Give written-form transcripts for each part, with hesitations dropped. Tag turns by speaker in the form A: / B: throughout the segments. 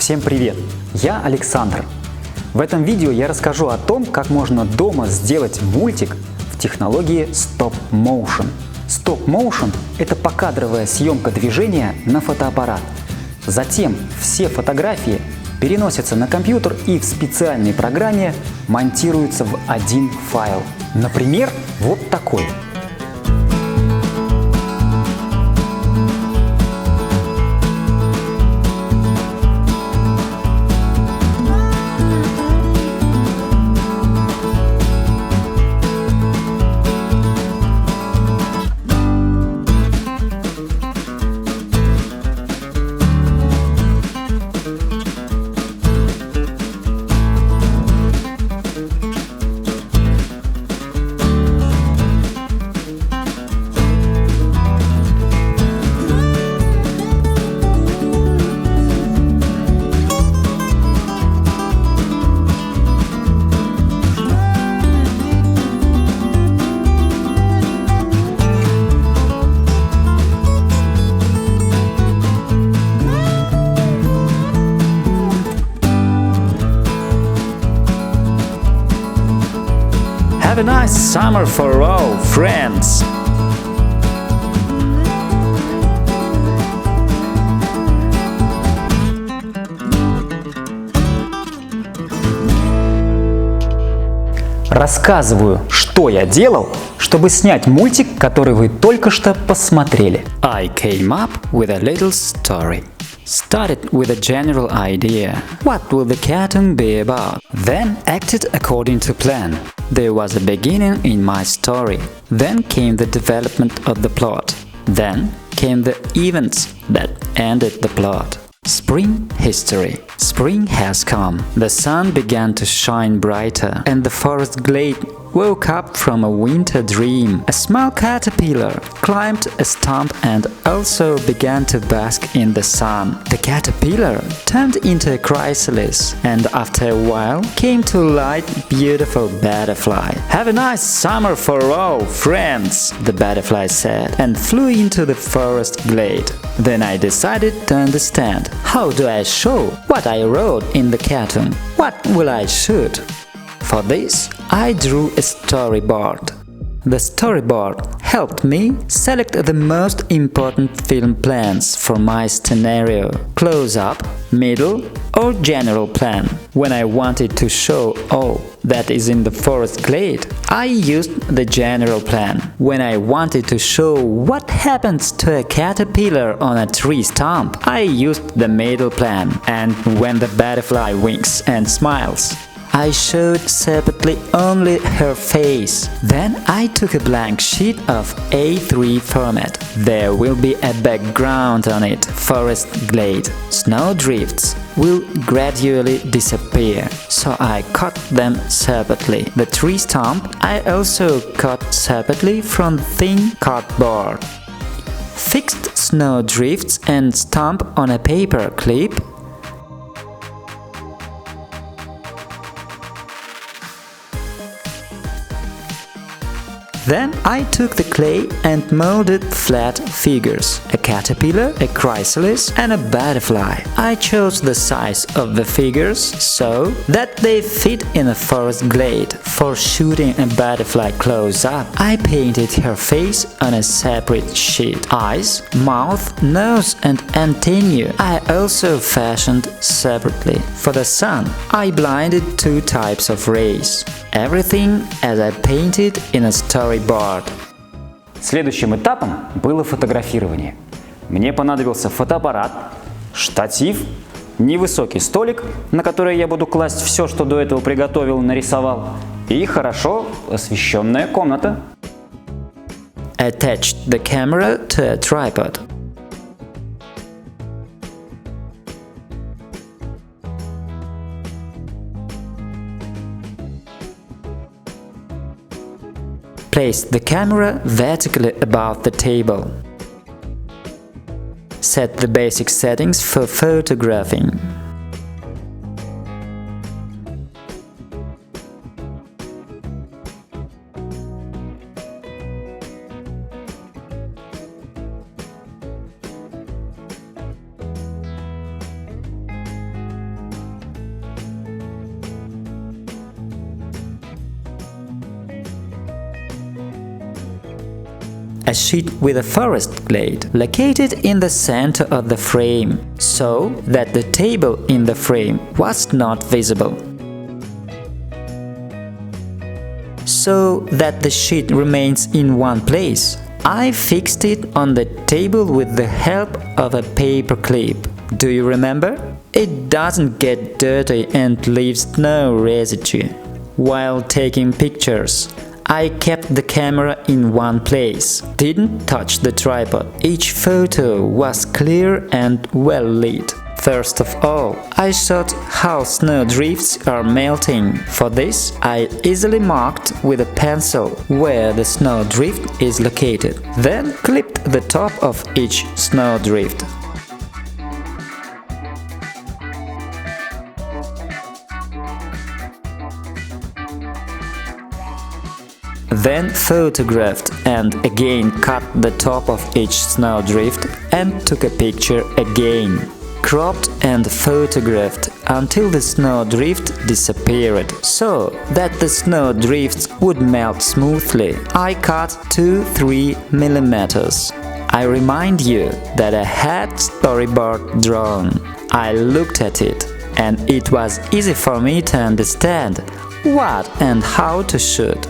A: Всем привет! Я Александр. В этом видео я расскажу о том, как можно дома сделать мультик в технологии Stop Motion. Stop Motion – это покадровая съемка движения на фотоаппарат. Затем все фотографии переносятся на компьютер и в специальной программе монтируются в один файл. Например, вот такой.
B: Have a nice summer for all, friends!
A: Рассказываю, что я делал, чтобы снять мультик, который вы только что посмотрели.
B: I came up with a little story. Started with a general idea. What will the cartoon be about? Then acted according to plan. There was a beginning in my story. Then came the development of the plot. Then came the events that ended the plot. Spring history. Spring has come. The sun began to shine brighter, and the forest glade woke up from a winter dream. A small caterpillar climbed a stump and also began to bask in the sun. The caterpillar turned into a chrysalis, and after a while came to light beautiful butterfly. Have a nice summer for all, friends, the butterfly said, and flew into the forest glade. Then I decided to understand. How do I show what I wrote in the cartoon? What will I shoot? For this, I drew a storyboard. The storyboard helped me select the most important film plans for my scenario: close-up, middle, or general plan. When I wanted to show all that is in the forest glade, I used the general plan. When I wanted to show what happens to a caterpillar on a tree stump, I used the middle plan. And when the butterfly winks and smiles, I showed separately only her face. Then I took a blank sheet of A3 format. There will be a background on it, forest glade. Snowdrifts will gradually disappear, so I cut them separately. The tree stump I also cut separately from thin cardboard. Fixed snowdrifts and stump on a paper clip. Then I took the clay and molded flat figures: a caterpillar, a chrysalis, and a butterfly. I chose the size of the figures so that they fit in a forest glade. For shooting a butterfly close-up, I painted her face on a separate sheet. Eyes, mouth, nose, and antennae I also fashioned separately. For the sun, I blinded two types of rays. Everything as I painted in a storyboard.
A: Следующим этапом было фотографирование. Мне понадобился фотоаппарат, штатив, невысокий столик, на который я буду класть все, что до этого приготовил и нарисовал, и хорошо освещенная комната.
B: Attached the camera to a tripod. Place the camera vertically above the table. Set the basic settings for photographing. a sheet with a forest glade located in the center of the frame, so that the table in the frame was not visible. So that the sheet remains in one place, I fixed it on the table with the help of a paper clip. Do you remember? It doesn't get dirty and leaves no residue. While taking pictures, I kept the camera in one place, didn't touch the tripod. Each photo was clear and well lit. First of all, I showed how snowdrifts are melting. For this, I easily marked with a pencil where the snowdrift is located. Then clipped the top of each snowdrift. Then photographed and again cut the top of each snowdrift and took a picture again. Cropped and photographed until the snowdrift disappeared, so that the snowdrifts would melt smoothly. I cut 2-3 millimeters. I remind you that I had storyboard drawn. I looked at it, and it was easy for me to understand what and how to shoot.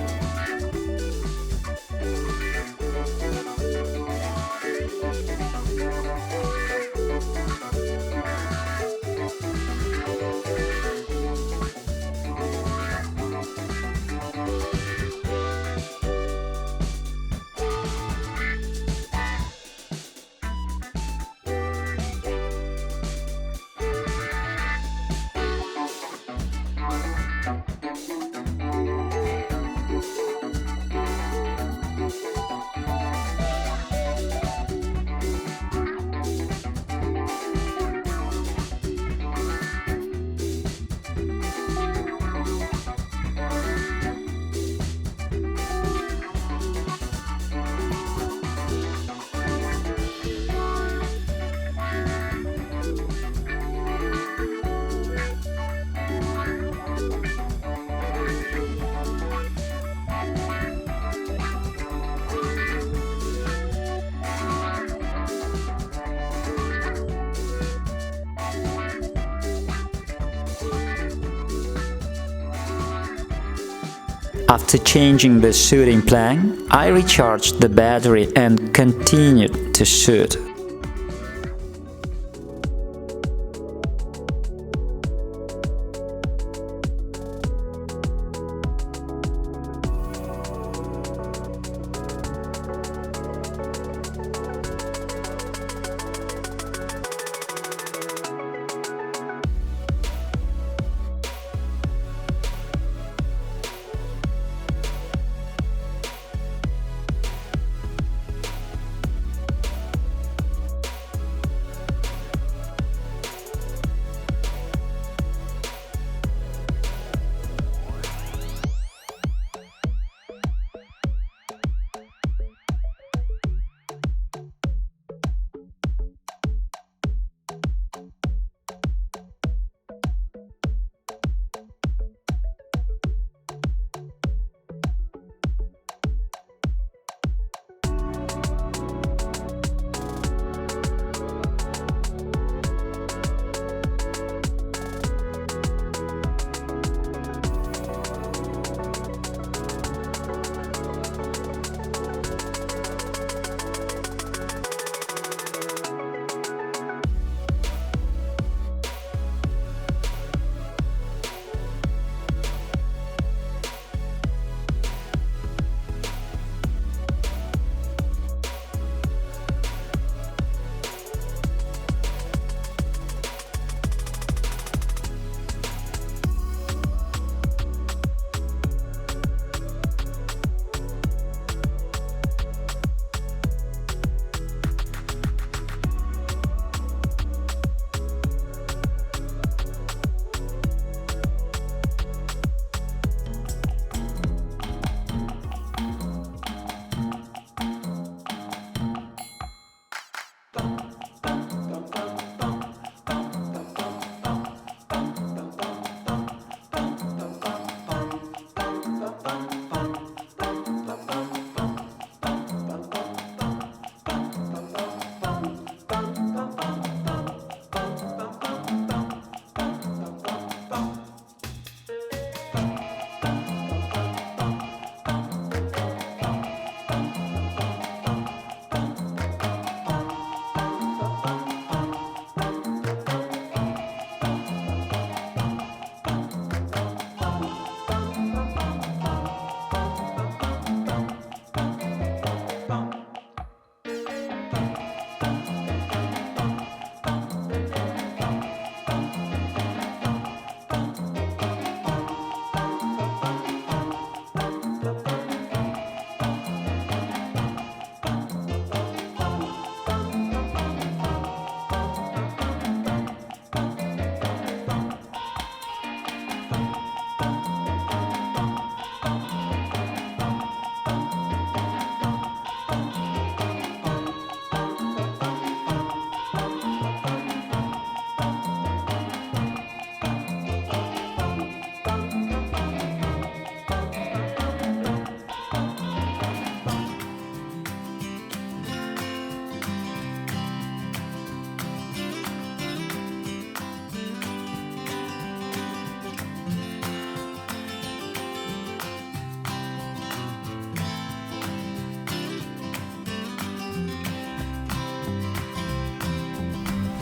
B: After changing the shooting plan, I recharged the battery and continued to shoot.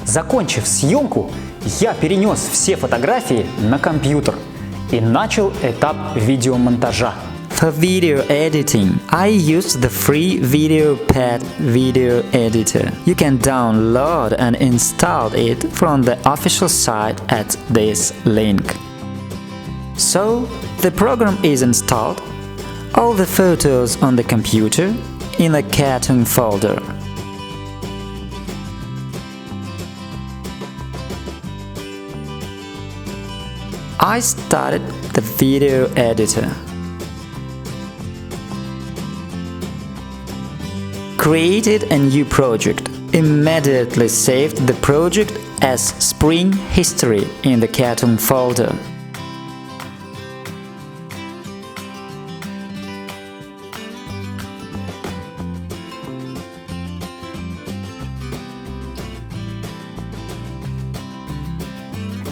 A: Закончив съемку, я перенес все фотографии на компьютер и начал этап видеомонтажа.
B: For video editing, I used the free VideoPad video editor. You can download and install it from the official site at this link. So, the program is installed, all the photos on the computer in a cartoon folder. I started the video editor. Created a new project. Immediately saved the project as Spring History in the cartoon folder.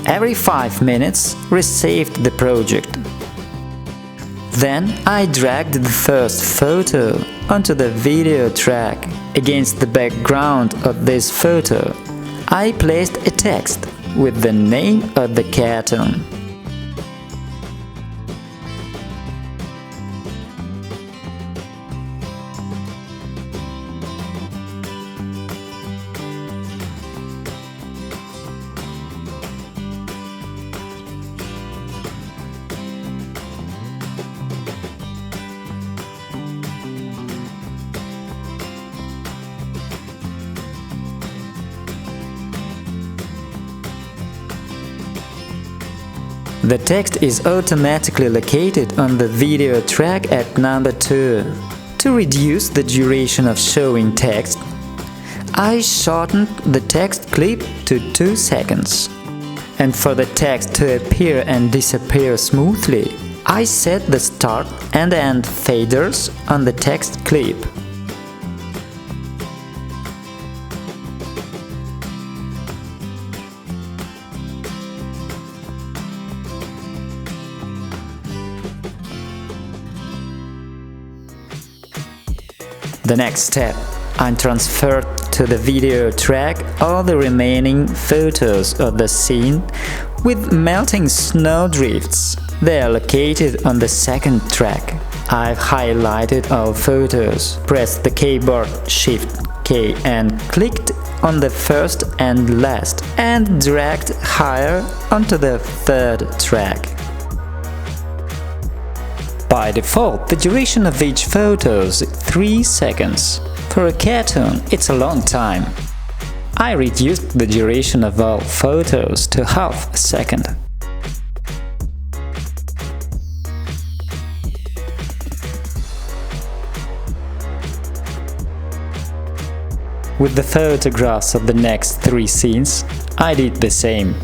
B: Every 5 minutes, resaved the project. Then I dragged the first photo onto the video track. Against the background of this photo, I placed a text with the name of the cartoon. The text is automatically located on the video track at number 2. To reduce the duration of showing text, I shortened the text clip to 2 seconds. And for the text to appear and disappear smoothly, I set the start and end faders on the text clip. The next step, I transferred to the video track all the remaining photos of the scene with melting snow drifts. They are located on the second track. I've highlighted all photos, pressed the keyboard Shift-K and clicked on the first and last and dragged higher onto the third track. By default, the duration of each photo is 3 seconds. For a cartoon, it's a long time. I reduced the duration of all photos to half a second. With the photographs of the next 3 scenes, I did the same.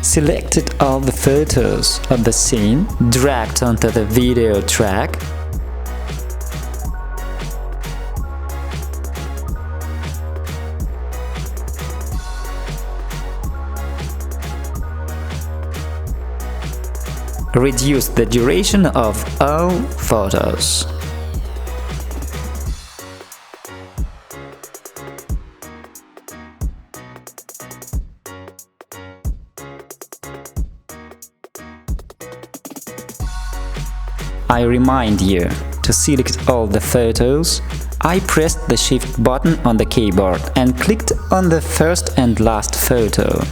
B: Selected all the photos of the scene, dragged onto the video track, reduced the duration of all photos. I remind you, to select all the photos, I pressed the Shift button on the keyboard and clicked on the first and last photo.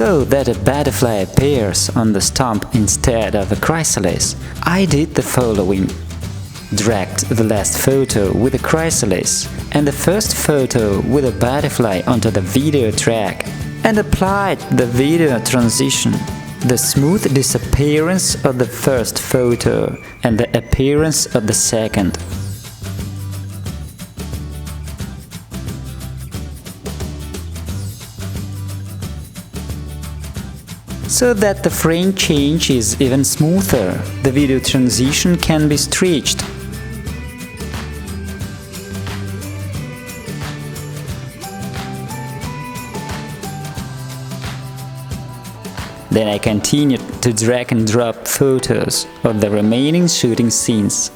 B: so that a butterfly appears on the stump instead of a chrysalis, I did the following. Dragged the last photo with a chrysalis and the first photo with a butterfly onto the video track and applied the video transition, the smooth disappearance of the first photo and the appearance of the second. So that the frame change is even smoother, the video transition can be stretched. Then I continued to drag and drop photos of the remaining shooting scenes.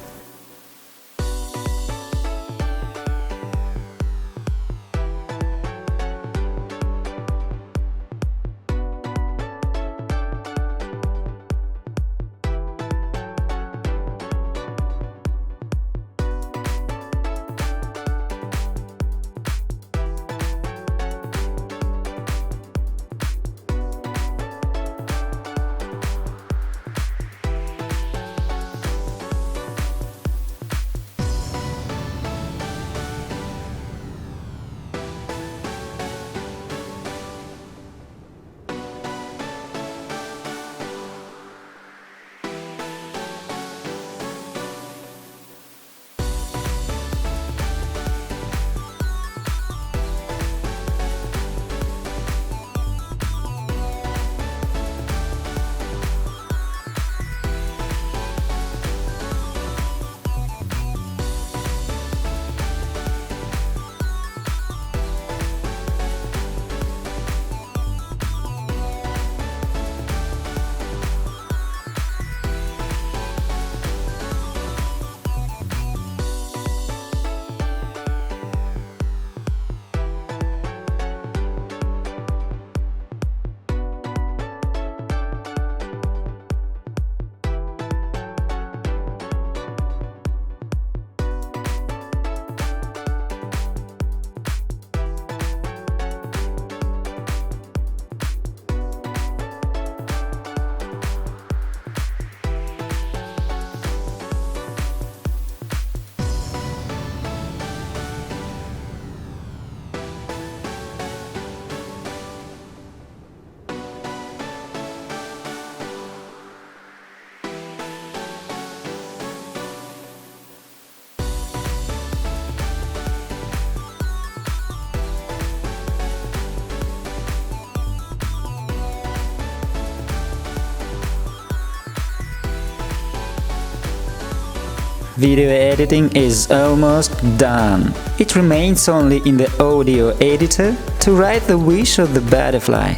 B: Video editing is almost done. It remains only in the audio editor to write the wish of the butterfly.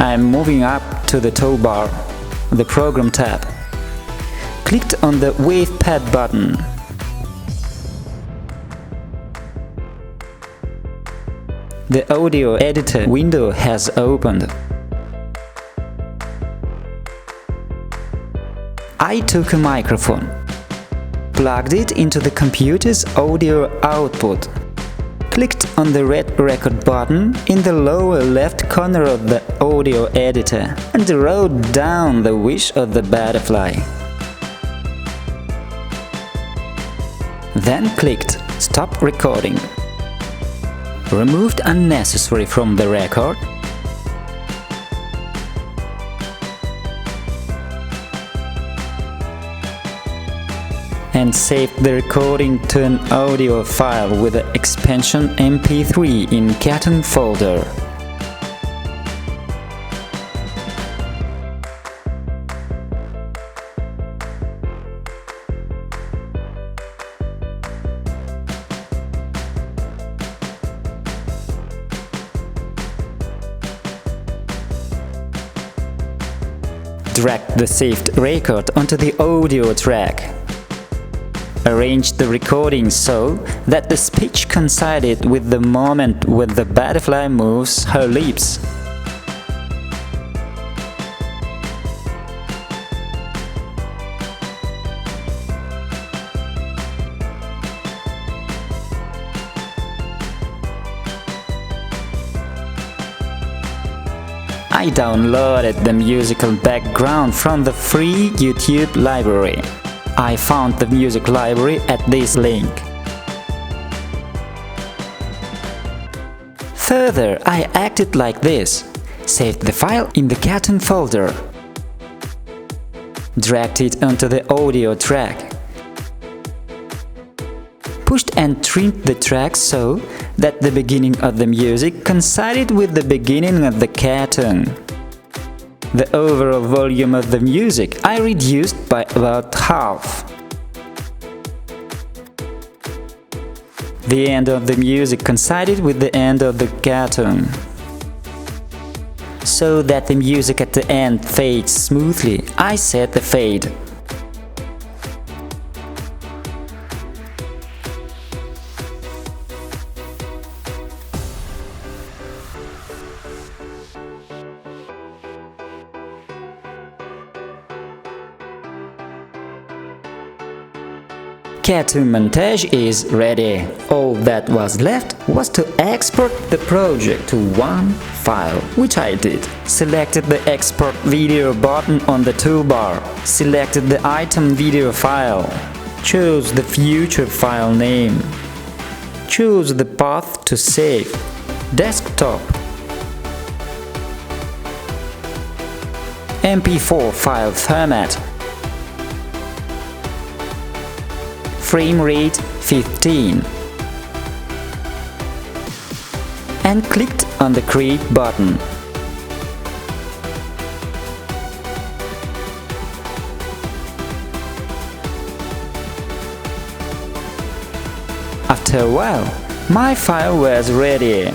B: I am moving up to the toolbar, the Program tab. Clicked on the Wave Pad button. The audio editor window has opened. I took a microphone, plugged it into the computer's audio output, clicked on the red record button in the lower left corner of the audio editor and wrote down the wish of the butterfly. Then clicked Stop Recording. Removed unnecessary from the record. And saved the recording to an audio file with the expansion MP3 in Cartoon folder. Dragged the saved record onto the audio track. Arranged the recording so that the speech coincided with the moment when the butterfly moves her lips. I downloaded the musical background from the free YouTube library. I found the music library at this link. Further, I acted like this. Saved the file in the cartoon folder. Dragged it onto the audio track. Pushed and trimmed the track so that the beginning of the music coincided with the beginning of the cartoon. The overall volume of the music I reduced by about half. The end of the music coincided with the end of the cartoon, so that the music at the end fades smoothly. I set the fade. Cartoon montage is ready. All that was left was to export the project to one file, which I did. Selected the export video button on the toolbar. Selected the item video file. Chose the future file name. Choose the path to save. Desktop. MP4 file format. Frame rate 15, and clicked on the Create button. After a while, my file was ready.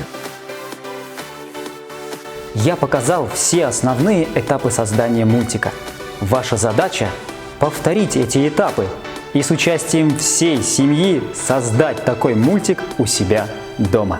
A: Я показал все основные этапы создания мультика. Ваша задача – повторить эти этапы и с участием всей семьи создать такой мультик у себя дома.